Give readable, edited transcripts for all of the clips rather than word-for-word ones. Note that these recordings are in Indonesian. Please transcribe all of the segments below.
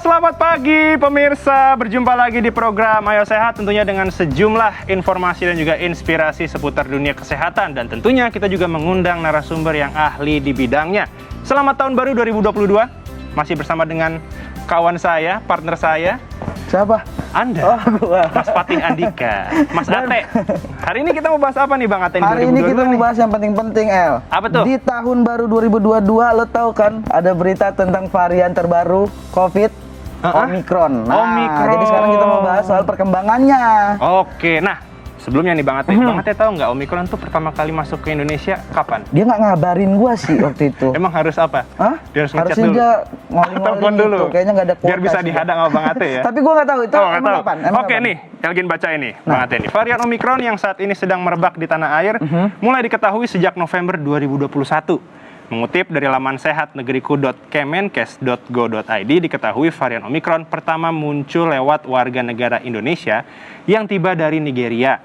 Selamat pagi pemirsa, berjumpa lagi di program Ayo Sehat, tentunya dengan sejumlah informasi dan juga inspirasi seputar dunia kesehatan. Dan tentunya kita juga mengundang narasumber yang ahli di bidangnya. Selamat tahun baru 2022, masih bersama dengan kawan saya, partner saya. Siapa? Anda, Oh, gua. Mas Fatih Andika, Mas Ate. Hari ini kita mau bahas apa nih Bang Ate? Hari ini kita mau bahas yang penting-penting, El. Apa tuh? Di tahun baru 2022, lo tahu kan ada berita tentang varian terbaru COVID, Omicron. Nah, Omicron. jadi sekarang kita mau bahas soal perkembangannya. Oke, nah sebelumnya nih Bang Ate, Bang Ate tahu nggak Omicron tuh pertama kali masuk ke Indonesia kapan? Dia nggak ngabarin gua sih waktu itu. Emang harus apa? Hah? Dia harus ngechat Harusnya dulu. dia Telepon ngoli-ngoli dulu. gitu. Kayaknya nggak ada kuota. Biar bisa sih. dihadang sama Bang Ate ya. Tapi gua nggak tahu itu Oh, nggak emang tahu. kapan. Emang Oke kapan? nih, Elgin baca ini, Bang Ate nih. Varian Omicron yang saat ini sedang merebak di tanah air mulai diketahui sejak November 2021. Mengutip dari laman sehatnegeriku.kemenkes.go.id, diketahui varian Omicron pertama muncul lewat warga negara Indonesia yang tiba dari Nigeria.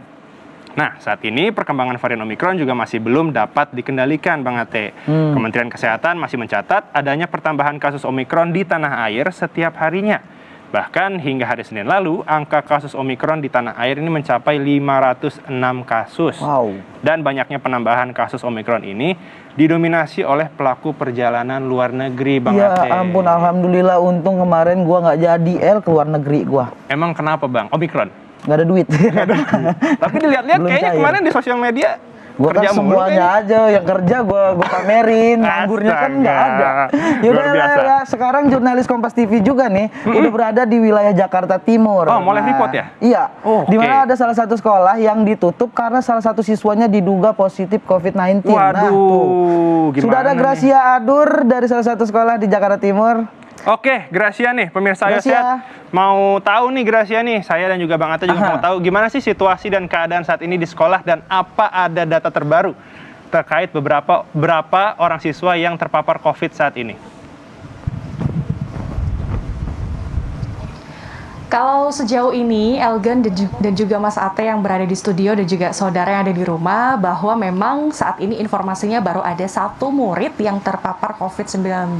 Nah, saat ini perkembangan varian Omicron juga masih belum dapat dikendalikan, Bang Ate. Kementerian Kesehatan masih mencatat adanya pertambahan kasus Omicron di tanah air setiap harinya. Bahkan hingga hari Senin lalu, angka kasus Omicron di tanah air ini mencapai 506 kasus. Wow. Dan banyaknya penambahan kasus Omicron ini didominasi oleh pelaku perjalanan luar negeri, Bang Ya Ate. ampun, alhamdulillah untung kemarin gua nggak jadi El keluar negeri gua. Emang kenapa, Bang? Omicron? Nggak ada duit. Tapi dilihat-lihat Belum kayaknya cair. kemarin di sosial media Gua kan kerja mulu semuanya kayaknya. aja yang kerja gua pamerin, nganggurnya kan nggak ada. Yaudah Luar biasa. ya, sekarang jurnalis Kompas TV juga nih udah berada di wilayah Jakarta Timur. Oh, mau live report ya? Iya. Oh, di mana oke. ada salah satu sekolah yang ditutup karena salah satu siswanya diduga positif COVID-19. Nah, tuh. Waduh, gimana Sudah ada nih? Gracia Adur dari salah satu sekolah di Jakarta Timur. Oke, Gracia nih, pemirsa Ayo Gracia. Sehat. Mau tahu nih Gracia nih, saya dan juga Bang Ate juga mau tahu gimana sih situasi dan keadaan saat ini di sekolah dan apa ada data terbaru terkait berapa orang siswa yang terpapar COVID saat ini. Kalau sejauh ini, Elgan dan juga Mas Ate yang berada di studio dan juga saudara yang ada di rumah, bahwa memang saat ini informasinya baru ada satu murid yang terpapar COVID-19.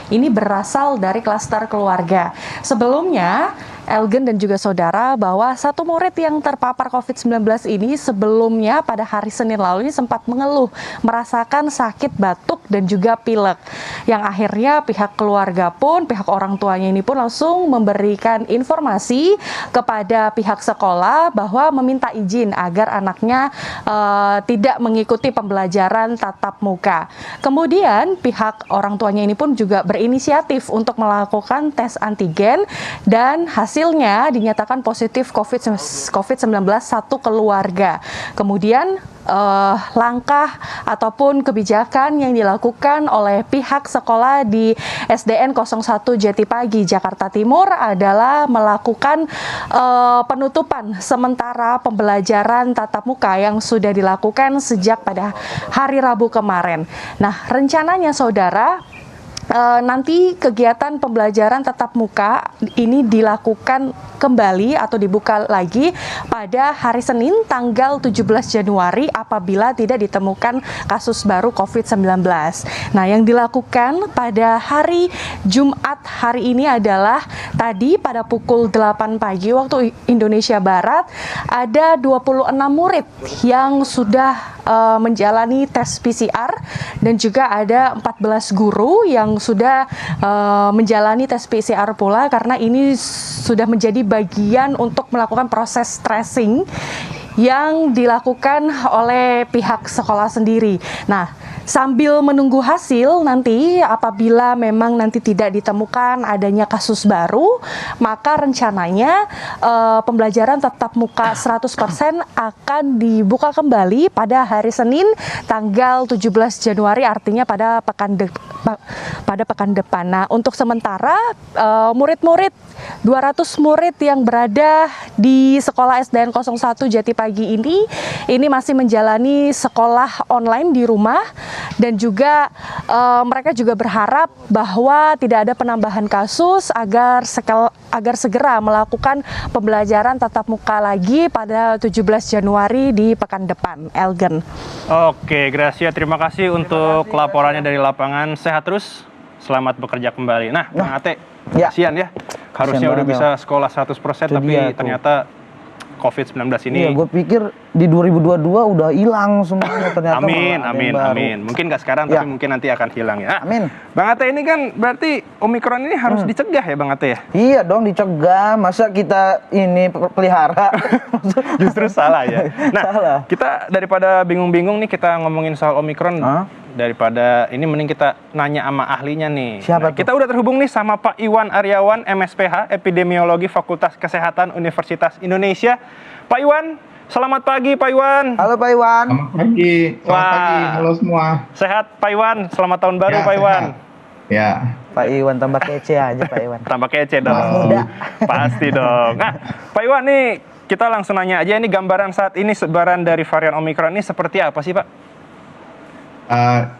Ini berasal dari klaster keluarga. Sebelumnya, Elgan dan juga saudara, bahwa satu murid yang terpapar COVID-19 ini sebelumnya pada hari Senin lalu ini sempat mengeluh, merasakan sakit batuk dan juga pilek. Yang akhirnya pihak keluarga pun, pihak orang tuanya ini pun langsung memberikan informasi kepada pihak sekolah bahwa meminta izin agar anaknya tidak mengikuti pembelajaran tatap muka. Kemudian pihak orang tuanya ini pun juga berinisiatif untuk melakukan tes antigen dan hasilnya dinyatakan positif COVID-19 satu keluarga. Kemudian langkah ataupun kebijakan yang dilakukan oleh pihak sekolah di SDN 01 Jatipagi, Jakarta Timur adalah melakukan penutupan sementara pembelajaran tatap muka yang sudah dilakukan sejak pada hari Rabu kemarin. Nah, rencananya saudara, nanti kegiatan pembelajaran tatap muka ini dilakukan kembali atau dibuka lagi pada hari Senin tanggal 17 Januari apabila tidak ditemukan kasus baru COVID-19. Nah, yang dilakukan pada hari Jumat hari ini adalah tadi pada pukul 8 pagi waktu Indonesia Barat ada 26 murid yang sudah menjalani tes PCR dan juga ada 14 guru yang sudah menjalani tes PCR pula karena ini sudah menjadi bagian untuk melakukan proses tracing yang dilakukan oleh pihak sekolah sendiri. Nah, sambil menunggu hasil nanti apabila memang nanti tidak ditemukan adanya kasus baru, maka rencananya pembelajaran tatap muka 100% akan dibuka kembali pada hari Senin tanggal 17 Januari, artinya pada pekan depan. Nah, untuk sementara murid-murid 200 murid yang berada di sekolah SDN 01 Jatipagi ini masih menjalani sekolah online di rumah. Dan juga mereka juga berharap bahwa tidak ada penambahan kasus agar segera melakukan pembelajaran tatap muka lagi pada 17 Januari di pekan depan. Elgen. Oke, Gracia, terima kasih untuk laporannya dari lapangan. Sehat terus, selamat bekerja kembali. Nah, Bang Ate, ya. kasihan ya. Harusnya udah banget bisa sekolah 100%, Itu tapi dia tuh. ternyata COVID-19 ini. Iya, gue pikir di 2022 udah hilang semuanya, ternyata Amin, malah ada amin, yang baru. amin. Mungkin nggak sekarang, Ya. tapi mungkin nanti akan hilang ya. Amin. Bang Ate, ini kan berarti Omikron ini harus dicegah ya Bang Ate ya? Iya dong, dicegah. Masa kita ini pelihara? Justru salah ya. Nah, Salah. kita daripada bingung-bingung nih kita ngomongin soal Omikron. Hah? Daripada ini mending kita nanya sama ahlinya nih. Siapa tuh? Kita udah terhubung nih sama Pak Iwan Aryawan, MSPH, Epidemiologi Fakultas Kesehatan Universitas Indonesia. Pak Iwan, selamat pagi Pak Iwan. Halo Pak Iwan. Selamat pagi, Wah. halo semua. Sehat Pak Iwan, selamat tahun baru Ya, Pak Iwan. sehat. Ya, Pak Iwan tambah kece aja Pak Iwan. Tambah kece dong. Mas muda. Pasti dong. Nah, Pak Iwan nih kita langsung nanya aja, ini gambaran saat ini sebaran dari varian Omikron ini seperti apa sih Pak?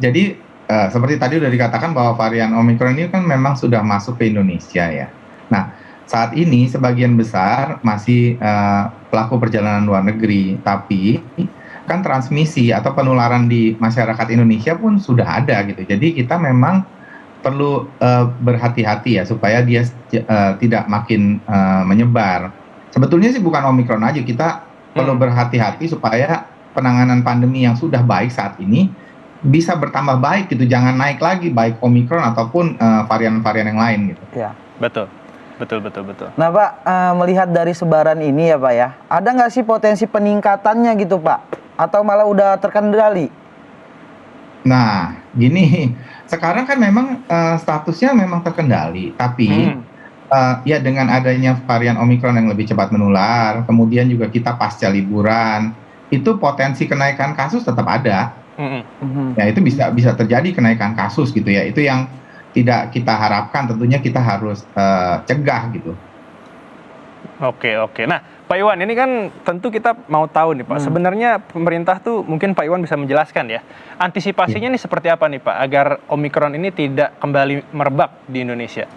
jadi seperti tadi udah dikatakan bahwa varian Omikron ini kan memang sudah masuk ke Indonesia ya. Nah, saat ini sebagian besar masih pelaku perjalanan luar negeri, tapi kan transmisi atau penularan di masyarakat Indonesia pun sudah ada gitu. Jadi kita memang perlu berhati-hati ya supaya dia tidak makin menyebar. Sebetulnya sih bukan Omikron aja, kita perlu berhati-hati supaya penanganan pandemi yang sudah baik saat ini bisa bertambah baik gitu, jangan naik lagi baik Omikron ataupun varian-varian yang lain gitu. Ya. Betul. Nah Pak, melihat dari sebaran ini ya Pak ya, ada nggak sih potensi peningkatannya gitu Pak? Atau malah udah terkendali? Nah, gini, sekarang kan memang statusnya memang terkendali, tapi ya dengan adanya varian Omikron yang lebih cepat menular, kemudian juga kita pasca liburan, itu potensi kenaikan kasus tetap ada. Ya itu bisa terjadi kenaikan kasus gitu ya. Itu yang tidak kita harapkan, tentunya kita harus cegah gitu. Oke. Nah, Pak Iwan, ini kan tentu kita mau tahu nih Pak, sebenarnya pemerintah tuh mungkin Pak Iwan bisa menjelaskan ya, antisipasinya nih seperti apa nih Pak, agar Omikron ini tidak kembali merebak di Indonesia?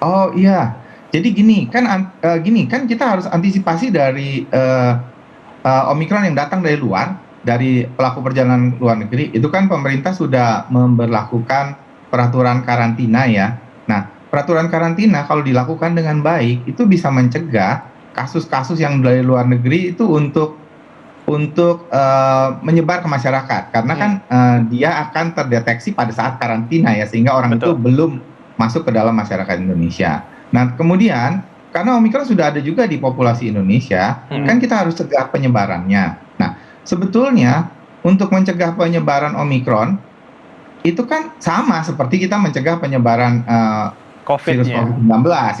Oh iya, jadi gini kan kita harus antisipasi dari Omikron yang datang dari luar, dari pelaku perjalanan luar negeri. Itu kan pemerintah sudah memberlakukan peraturan karantina ya. Nah, peraturan karantina kalau dilakukan dengan baik itu bisa mencegah kasus-kasus yang dari luar negeri itu untuk menyebar ke masyarakat, karena kan dia akan terdeteksi pada saat karantina ya, sehingga orang itu belum masuk ke dalam masyarakat Indonesia. Nah, kemudian karena Omikron sudah ada juga di populasi Indonesia, kan kita harus cegah penyebarannya. Nah, sebetulnya untuk mencegah penyebaran Omikron itu kan sama seperti kita mencegah penyebaran virus COVID-19.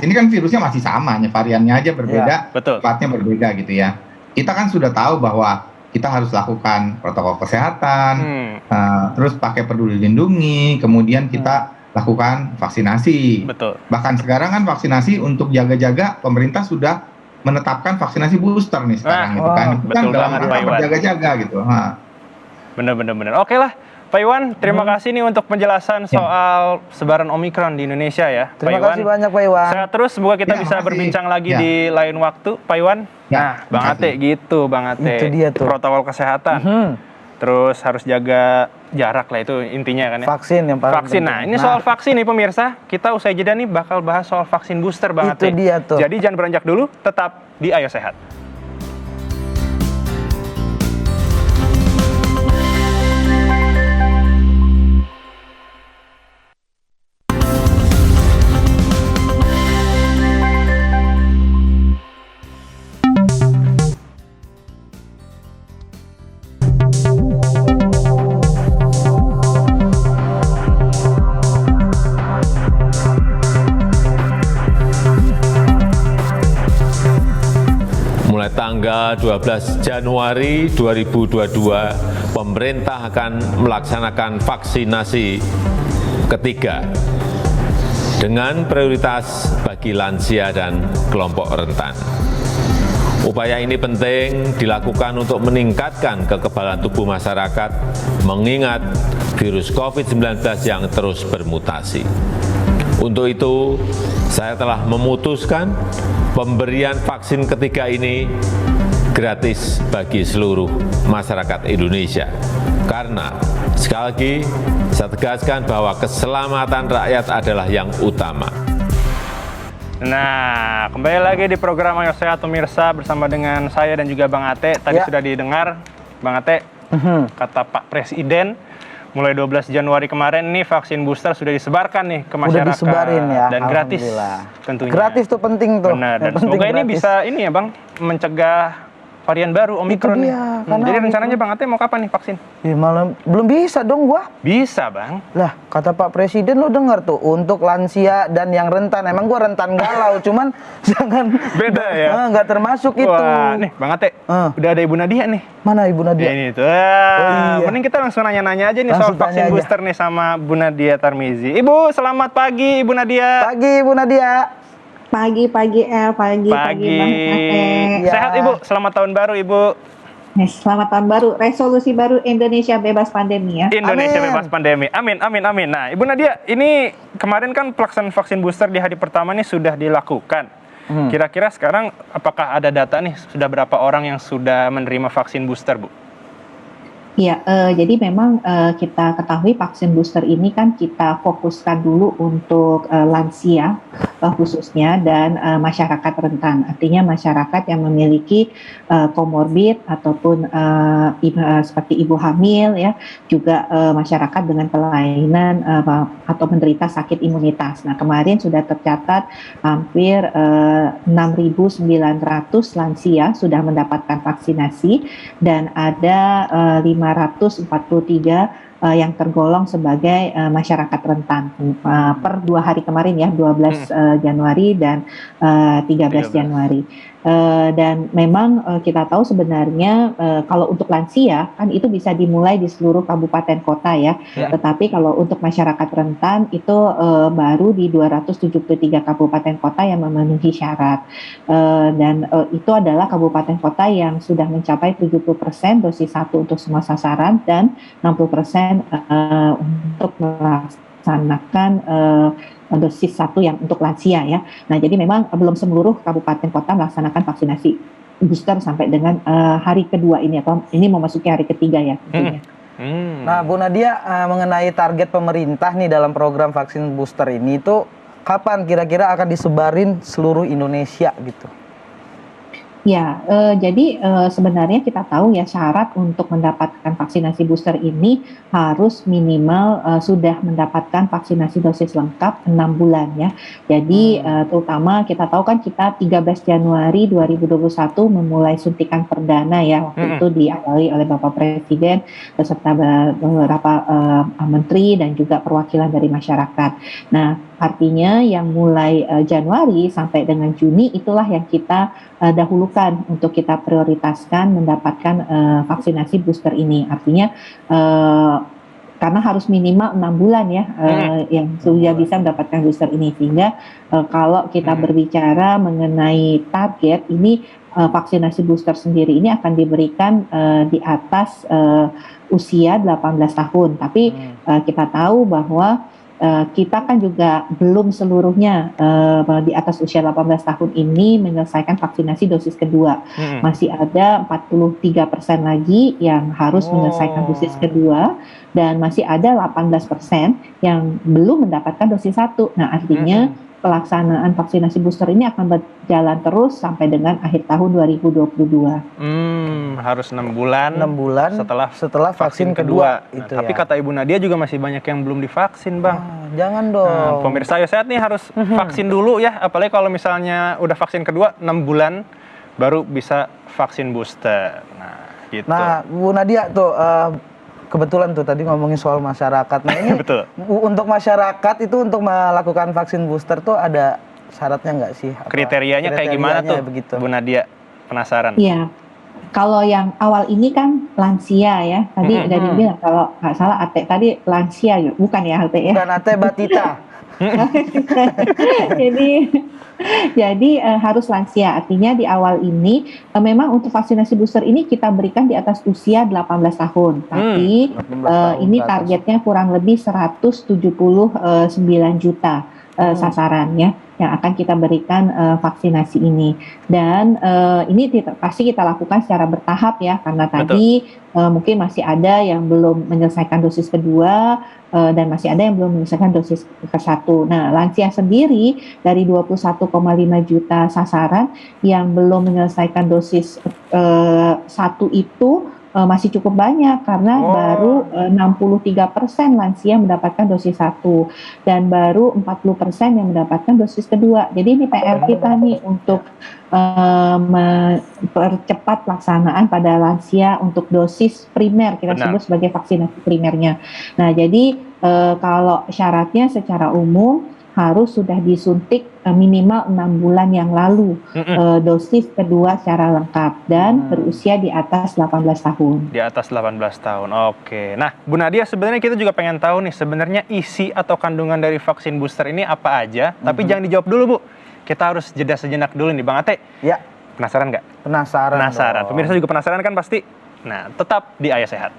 Ini kan virusnya masih sama, variannya aja berbeda, platnya berbeda gitu ya. Kita kan sudah tahu bahwa kita harus lakukan protokol kesehatan, terus pakai peduli lindungi, kemudian kita lakukan vaksinasi. Bahkan sekarang kan vaksinasi untuk jaga-jaga, pemerintah sudah menetapkan vaksinasi booster nih sekarang gitu kan. Itu kan dalam rangka berjaga-jaga gitu. Bener. Oke lah, Pak Iwan, terima kasih nih untuk penjelasan soal sebaran Omikron di Indonesia ya. Terima kasih banyak Pak Iwan. Sehat terus, semoga kita bisa berbincang lagi di lain waktu, Pak Iwan. Nah, Bang Ate gitu, Bang Ate. Itu dia tuh. Protokol kesehatan. Terus harus jaga jarak lah, itu intinya kan ya. Vaksin yang paling vaksin. Nah, ini soal vaksin nih pemirsa. Kita usai jeda nih bakal bahas soal vaksin booster, Bang Ate. Itu dia tuh. Jadi jangan beranjak dulu, tetap di Ayo Sehat. Mulai tanggal 12 Januari 2022, pemerintah akan melaksanakan vaksinasi ketiga dengan prioritas bagi lansia dan kelompok rentan. Upaya ini penting dilakukan untuk meningkatkan kekebalan tubuh masyarakat mengingat virus COVID-19 yang terus bermutasi. Untuk itu, saya telah memutuskan pemberian vaksin ketiga ini gratis bagi seluruh masyarakat Indonesia. Karena, sekali lagi, saya tegaskan bahwa keselamatan rakyat adalah yang utama. Nah, kembali lagi di program Ayo Sehat Pemirsa bersama dengan saya dan juga Bang Ate. Tadi sudah didengar, Bang Ate, kata Pak Presiden, mulai 12 Januari kemarin nih vaksin booster sudah disebarkan nih ke masyarakat. Udah disebarin ya, dan gratis tentunya. Gratis tuh penting tuh. Benar, dan semoga ini bisa ini ya Bang, mencegah varian baru Omikron nih. Jadi rencananya Bang Ate mau kapan nih vaksin? Ya, malah belum bisa dong gua. Bisa Bang. Lah, kata Pak Presiden lu dengar tuh, untuk lansia dan yang rentan. Emang gua rentan galau, cuman jangan beda ya. Nggak termasuk itu. Wah, nih Bang Ate, udah ada Ibu Nadia nih. Mana Ibu Nadia? Ini tuh. iya. Mending kita langsung nanya-nanya aja nih Langsung soal vaksin tanya aja. booster nih sama Bu Nadia Tarmizi. Ibu, selamat pagi Ibu Nadia. Pagi Ibu Nadia. Pagi Bang Ate. Ya. Sehat Ibu, selamat tahun baru Ibu. Selamat tahun baru, resolusi baru Indonesia bebas pandemi ya. Indonesia Amin. bebas pandemi. Amin, amin, amin. Nah, Ibu Nadia, ini kemarin kan pelaksanaan vaksin booster di hari pertama nih sudah dilakukan. Kira-kira sekarang apakah ada data nih sudah berapa orang yang sudah menerima vaksin booster, Bu? Ya, jadi memang kita ketahui vaksin booster ini kan kita fokuskan dulu untuk lansia khususnya dan masyarakat rentan. Artinya masyarakat yang memiliki komorbid ataupun seperti ibu hamil ya, juga masyarakat dengan kelainan atau menderita sakit imunitas. Nah, kemarin sudah tercatat hampir 6.900 lansia sudah mendapatkan vaksinasi dan ada 543 yang tergolong sebagai masyarakat rentan per 2 hari kemarin ya, 12 Januari dan 13 Januari. Dan memang kita tahu sebenarnya kalau untuk lansia kan itu bisa dimulai di seluruh kabupaten kota ya. Tetapi kalau untuk masyarakat rentan itu baru di 273 kabupaten kota yang memenuhi syarat. Dan itu adalah kabupaten kota yang sudah mencapai 70% dosis 1 untuk semua sasaran dan 60% untuk melaksanakan dosis 1 yang untuk lansia ya. Nah, jadi memang belum seluruh kabupaten kota melaksanakan vaksinasi booster sampai dengan hari kedua ini atau ini memasuki hari ketiga ya tentunya. Nah, Bu Nadia, mengenai target pemerintah nih dalam program vaksin booster ini itu kapan kira-kira akan disebarin seluruh Indonesia gitu? Ya, jadi sebenarnya kita tahu ya syarat untuk mendapatkan vaksinasi booster ini harus minimal sudah mendapatkan vaksinasi dosis lengkap 6 bulan ya. Jadi terutama kita tahu kan kita 13 Januari 2021 memulai suntikan perdana ya, waktu itu diawali oleh Bapak Presiden beserta beberapa menteri dan juga perwakilan dari masyarakat. Nah, artinya yang mulai Januari sampai dengan Juni itulah yang kita dahulukan untuk kita prioritaskan mendapatkan vaksinasi booster ini. Artinya karena harus minimal 6 bulan ya yang sudah bisa mendapatkan booster ini, sehingga kalau kita berbicara mengenai target ini vaksinasi booster sendiri ini akan diberikan di atas usia 18 tahun. Tapi kita tahu bahwa kita kan juga belum seluruhnya di atas usia 18 tahun ini menyelesaikan vaksinasi dosis kedua. Masih ada 43% lagi yang harus menyelesaikan dosis kedua dan masih ada 18% yang belum mendapatkan dosis 1. Nah, artinya pelaksanaan vaksinasi booster ini akan berjalan terus sampai dengan akhir tahun 2022. Harus 6 bulan setelah vaksin kedua. Itu tapi ya. kata Ibu Nadia juga masih banyak yang belum divaksin, Bang. Jangan dong. Pemirsa Ayo Sehat nih harus vaksin dulu ya, apalagi kalau misalnya udah vaksin kedua 6 bulan baru bisa vaksin booster. Nah, gitu. Nah, Bu Nadia tuh kebetulan tuh tadi ngomongin soal masyarakat. Nah, ini Betul. Untuk masyarakat itu untuk melakukan vaksin booster tuh ada syaratnya nggak sih? Kriterianya kayak gimana tuh, begitu? Bu Nadia? Penasaran. Iya. Kalau yang awal ini kan lansia ya. Tadi udah dibilang kalau nggak salah Ate tadi lansia ya, bukan ya Ate ya? Bukan Ate Batita. Jadi harus lansia. Artinya di awal ini memang untuk vaksinasi booster ini kita berikan di atas usia 18 tahun. Tapi 18 tahun ini ke atas. targetnya kurang lebih 179 juta sasarannya. yang akan kita berikan vaksinasi ini. Dan ini pasti kita lakukan secara bertahap ya, karena tadi mungkin masih ada yang belum menyelesaikan dosis kedua dan masih ada yang belum menyelesaikan dosis ke-1. Nah, lansia sendiri dari 21,5 juta sasaran yang belum menyelesaikan dosis 1 itu masih cukup banyak karena baru 63% lansia mendapatkan dosis 1 dan baru 40% yang mendapatkan dosis kedua. Jadi ini PR kita nih untuk mempercepat pelaksanaan pada lansia untuk dosis primer, kita sebut sebagai vaksinasi primernya. Nah, jadi kalau syaratnya secara umum harus sudah disuntik minimal 6 bulan yang lalu dosis kedua secara lengkap dan berusia di atas 18 tahun. Di atas 18 tahun, oke. Nah, Bu Nadia, sebenarnya kita juga pengen tahu nih, sebenarnya isi atau kandungan dari vaksin booster ini apa aja? Tapi jangan dijawab dulu, Bu. Kita harus jeda sejenak dulu nih, Bang Ate. Ya. Penasaran nggak? Penasaran. Penasaran. Dong. Pemirsa juga penasaran kan pasti? Nah, tetap di Ayah Sehat.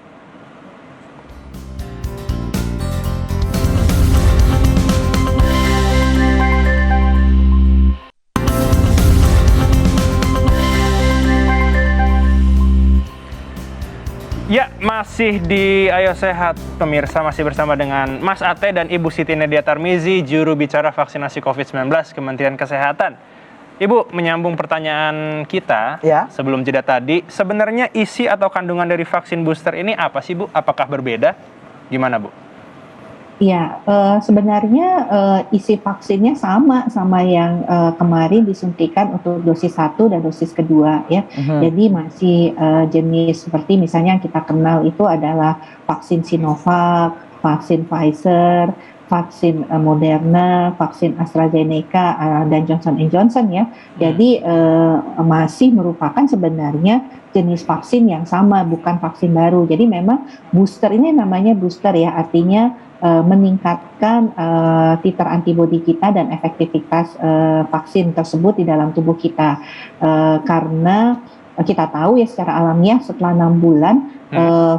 Ya, masih di Ayo Sehat, pemirsa, masih bersama dengan Mas Ate dan Ibu Siti Nadia Tarmizi, juru bicara vaksinasi COVID-19 Kementerian Kesehatan. Ibu, menyambung pertanyaan kita sebelum jeda tadi, sebenarnya isi atau kandungan dari vaksin booster ini apa sih, Bu? Apakah berbeda? Gimana, Bu? Ya, sebenarnya isi vaksinnya sama yang kemarin disuntikan untuk dosis 1 dan dosis kedua ya. Jadi masih jenis seperti misalnya yang kita kenal itu adalah vaksin Sinovac, vaksin Pfizer, vaksin Moderna, vaksin AstraZeneca dan Johnson & Johnson ya. Jadi masih merupakan sebenarnya jenis vaksin yang sama, bukan vaksin baru. Jadi memang booster ini namanya booster ya, artinya meningkatkan titer antibodi kita dan efektivitas vaksin tersebut di dalam tubuh kita. Karena kita tahu ya secara alamiah setelah 6 bulan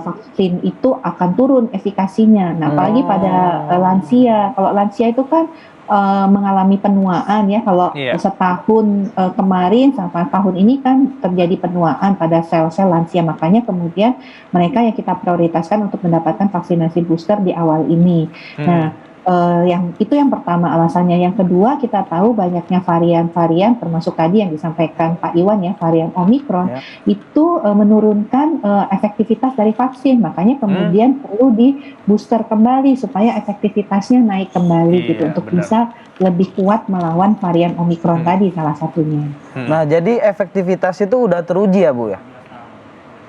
vaksin itu akan turun efikasinya. Nah, apalagi pada lansia. Kalau lansia itu kan mengalami penuaan ya. Kalau setahun kemarin sampai tahun ini kan terjadi penuaan pada sel-sel lansia. Makanya kemudian mereka yang kita prioritaskan untuk mendapatkan vaksinasi booster di awal ini. Nah, yang pertama alasannya. Yang kedua, kita tahu banyaknya varian-varian termasuk tadi yang disampaikan Pak Iwan ya, varian Omikron itu menurunkan efektivitas dari vaksin. Makanya kemudian perlu di booster kembali supaya efektivitasnya naik kembali gitu untuk bisa lebih kuat melawan varian Omikron tadi salah satunya. Nah, jadi efektivitas itu udah teruji ya, Bu ya?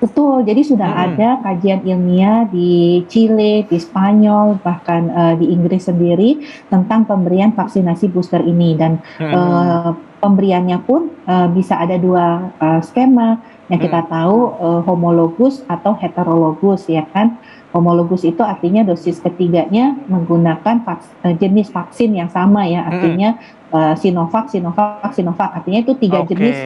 Betul, jadi sudah ada kajian ilmiah di Chile, di Spanyol, bahkan di Inggris sendiri tentang pemberian vaksinasi booster ini. Dan pemberiannya pun bisa ada 2 skema yang kita tahu, homologus atau heterologus ya kan. Homologus itu artinya dosis ketiganya menggunakan jenis vaksin yang sama ya, artinya Sinovac, artinya itu 3 jenis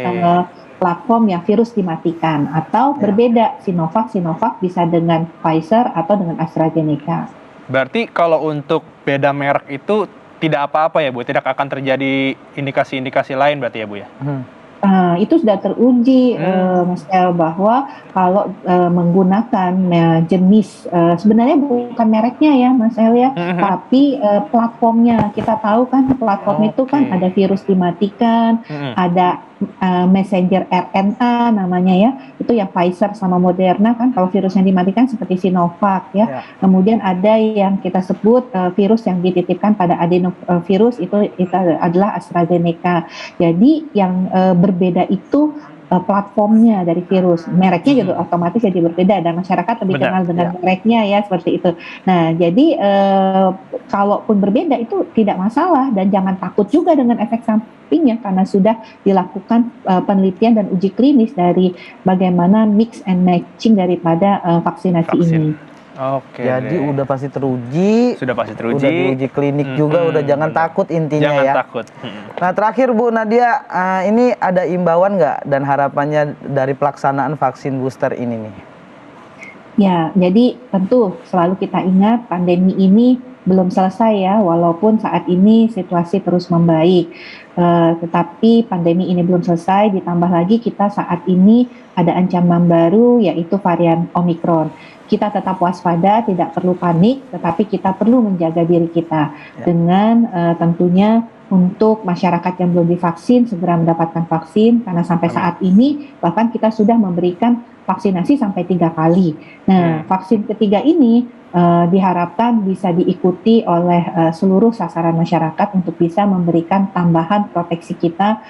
platform yang virus dimatikan, atau berbeda Sinovac bisa dengan Pfizer atau dengan AstraZeneca. Berarti kalau untuk beda merek itu tidak apa-apa ya, Bu? Tidak akan terjadi indikasi-indikasi lain berarti ya, Bu ya? Itu sudah teruji Mas El, bahwa kalau menggunakan jenis sebenarnya bukan mereknya ya Mas El ya, tapi platformnya. Kita tahu kan platform itu kan ada virus dimatikan, ada messenger RNA namanya ya, itu yang Pfizer sama Moderna kan kalau virus yang dimatikan seperti Sinovac ya. Kemudian ada yang kita sebut virus yang dititipkan pada adenovirus, itu adalah AstraZeneca. Jadi yang berbeda itu platformnya dari virus, mereknya juga otomatis jadi berbeda dan masyarakat lebih kenal dengan mereknya ya, seperti itu. Nah, jadi kalaupun berbeda itu tidak masalah dan jangan takut juga dengan efek sampingnya karena sudah dilakukan penelitian dan uji klinis dari bagaimana mix and matching daripada vaksinasi ini. Oke. Jadi udah pasti teruji. Sudah pasti teruji. Udah diuji klinik juga, udah jangan takut intinya jangan ya. Takut. Nah, terakhir Bu Nadia, ini ada imbauan nggak dan harapannya dari pelaksanaan vaksin booster ini nih? Ya, jadi tentu selalu kita ingat pandemi ini belum selesai ya, walaupun saat ini situasi terus membaik. Tetapi pandemi ini belum selesai, ditambah lagi kita saat ini ada ancaman baru yaitu varian Omikron. Kita tetap waspada, tidak perlu panik, tetapi kita perlu menjaga diri kita dengan tentunya untuk masyarakat yang belum divaksin segera mendapatkan vaksin, karena sampai saat ini bahkan kita sudah memberikan vaksinasi sampai 3 kali. Nah, vaksin ketiga ini diharapkan bisa diikuti oleh seluruh sasaran masyarakat untuk bisa memberikan tambahan proteksi kita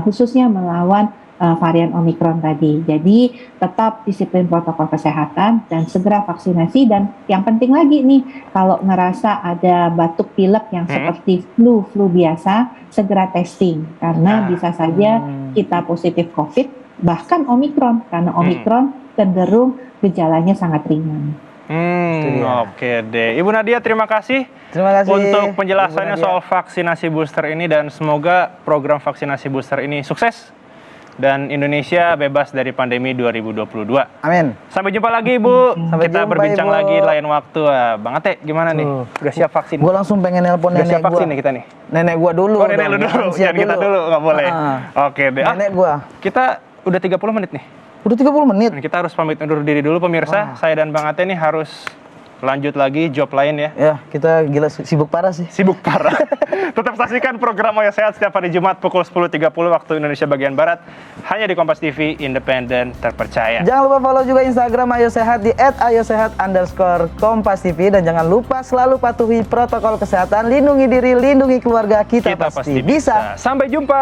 khususnya melawan varian Omikron tadi. Jadi tetap disiplin protokol kesehatan dan segera vaksinasi, dan yang penting lagi nih, kalau ngerasa ada batuk pilek yang seperti flu biasa, segera testing karena bisa saja kita positif COVID bahkan Omikron, karena Omikron cenderung gejalanya sangat ringan. Oke deh. Ibu Nadia, terima kasih. Terima kasih untuk penjelasannya Ibu Nadia soal vaksinasi booster ini, dan semoga program vaksinasi booster ini sukses dan Indonesia bebas dari pandemi 2022. Amin. Sampai jumpa lagi, Bu. Sampai Kita jumpa, berbincang Ibu. lagi lain waktu. Bang Ate, gimana nih? Udah siap vaksin? Gue langsung pengen nelpon Udah nenek siap vaksin gue. nih kita nih? Nenek gue dulu. Oh, nenek lu dong. dulu. Siap Jangan kita dulu, nggak boleh. Oke deh. Nenek gue. Kita udah 30 menit nih. Udah 30 menit. Kita harus pamit undur diri dulu, pemirsa. Saya dan Bang Ate nih harus lanjut lagi job lain ya. Ya, kita gila sibuk parah sih. Sibuk parah. Tetap saksikan program Ayo Sehat setiap hari Jumat pukul 10.30 waktu Indonesia bagian Barat. Hanya di Kompas TV, independen, terpercaya. Jangan lupa follow juga Instagram Ayo Sehat di @ayosehat_kompas_tv, dan jangan lupa selalu patuhi protokol kesehatan, lindungi diri, lindungi keluarga, kita pasti bisa. Sampai jumpa.